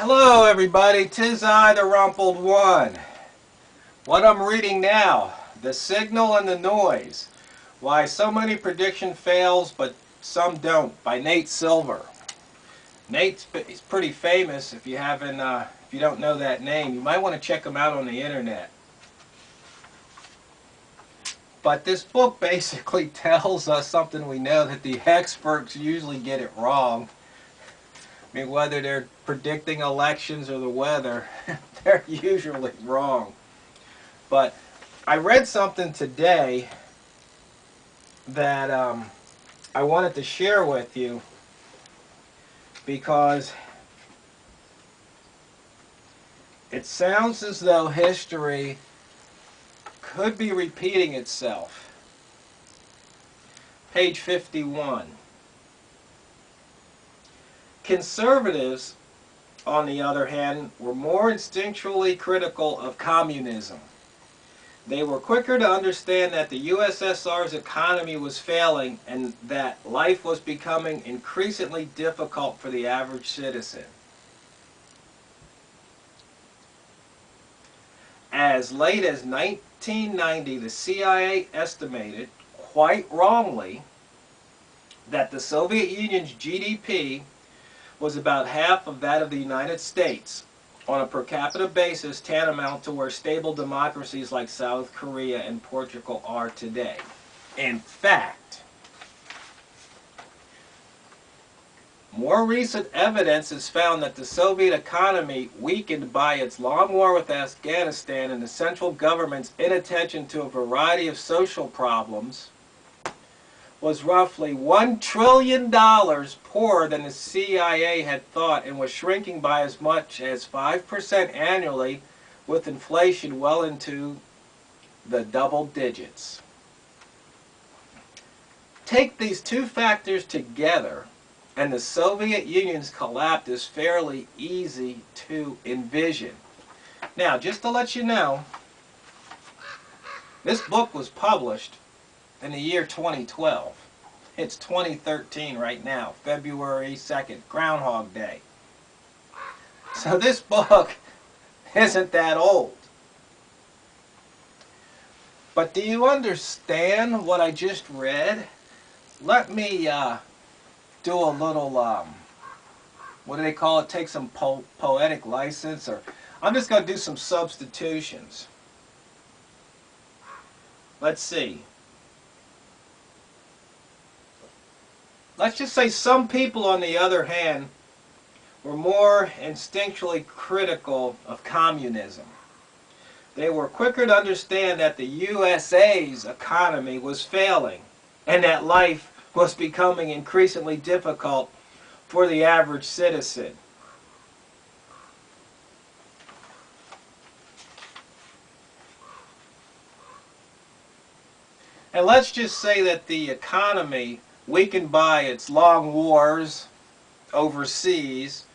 Hello everybody, 'tis I, the Rumpled One. What I'm reading now, The Signal and the Noise, Why So Many Prediction Fails But Some Don't, by Nate Silver. He's pretty famous. If you don't know that name, you might want to check him out on the internet. But this book basically tells us something we know, that the experts usually get it wrong. I mean, whether they're predicting elections or the weather, they're usually wrong. But I read something today that I wanted to share with you because it sounds as though history could be repeating itself. Page 51. Conservatives, on the other hand, were more instinctually critical of communism. They were quicker to understand that the USSR's economy was failing and that life was becoming increasingly difficult for the average citizen. As late as 1990, the CIA estimated, quite wrongly, that the Soviet Union's GDP was about half of that of the United States, on a per capita basis tantamount to where stable democracies like South Korea and Portugal are today. In fact, more recent evidence has found that the Soviet economy, weakened by its long war with Afghanistan and the central government's inattention to a variety of social problems, was roughly $1 trillion poorer than the CIA had thought, and was shrinking by as much as 5% annually, with inflation well into the double digits. Take these two factors together, and the Soviet Union's collapse is fairly easy to envision. Now, just to let you know, this book was published in the year 2012. It's 2013 right now, February 2nd, Groundhog Day. So this book isn't that old. But do you understand what I just read? Let me do a little, what do they call it? Take some poetic license, or I'm just going to do some substitutions. Let's see. Let's just say some people, on the other hand, were more instinctually critical of communism. They were quicker to understand that the USA's economy was failing and that life was becoming increasingly difficult for the average citizen. And let's just say that the economy, weakened by its long wars overseas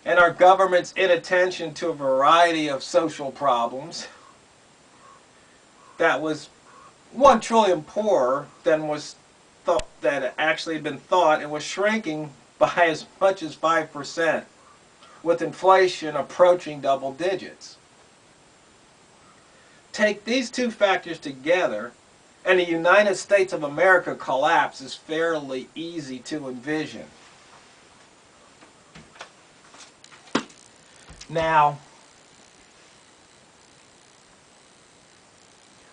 and our government's inattention to a variety of social problems, that was $1 trillion poorer than was thought, that had actually been thought, and was shrinking by as much as 5%, with inflation approaching double digits. Take these two factors together, and the United States of America collapse is fairly easy to envision. Now,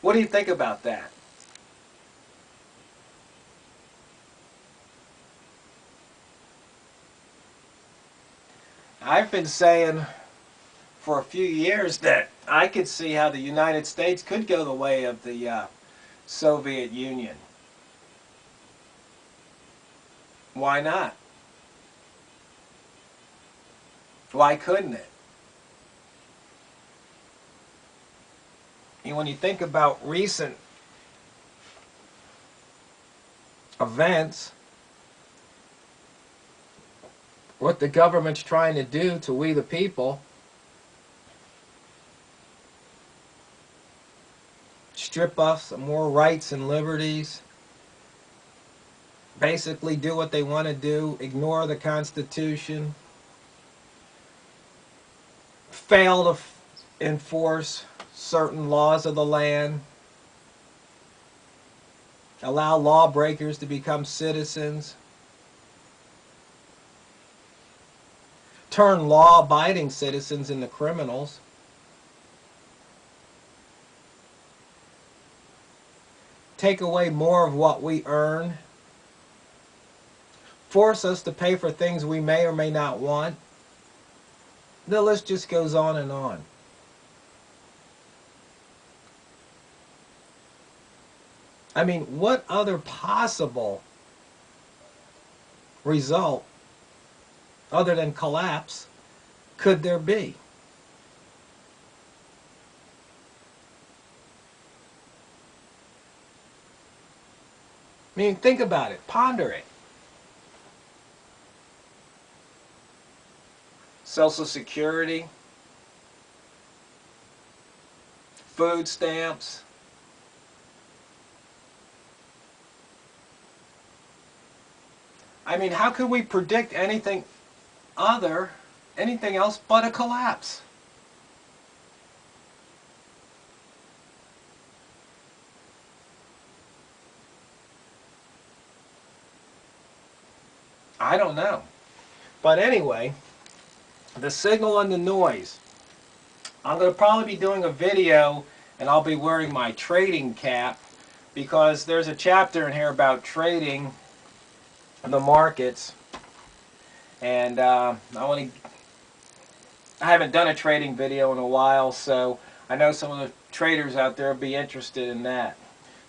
what do you think about that? I've been saying for a few years that I could see how the United States could go the way of the Soviet Union. Why not? Why couldn't it? And when you think about recent events, what the government's trying to do to we the people, strip us of more rights and liberties, basically do what they want to do, ignore the Constitution, fail to enforce certain laws of the land, allow lawbreakers to become citizens, turn law-abiding citizens into criminals, take away more of what we earn, force us to pay for things we may or may not want. The list just goes on and on. I mean, what other possible result other than collapse could there be? I mean, think about it. Ponder it. Social Security, food stamps, I mean, how could we predict anything else but a collapse? I don't know. But anyway, the signal and the noise. I'm going to probably be doing a video, and I'll be wearing my trading cap, because there's a chapter in here about trading the markets, and I haven't done a trading video in a while, so I know some of the traders out there will be interested in that.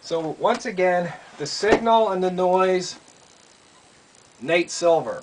So once again, the signal and the noise, Nate Silver.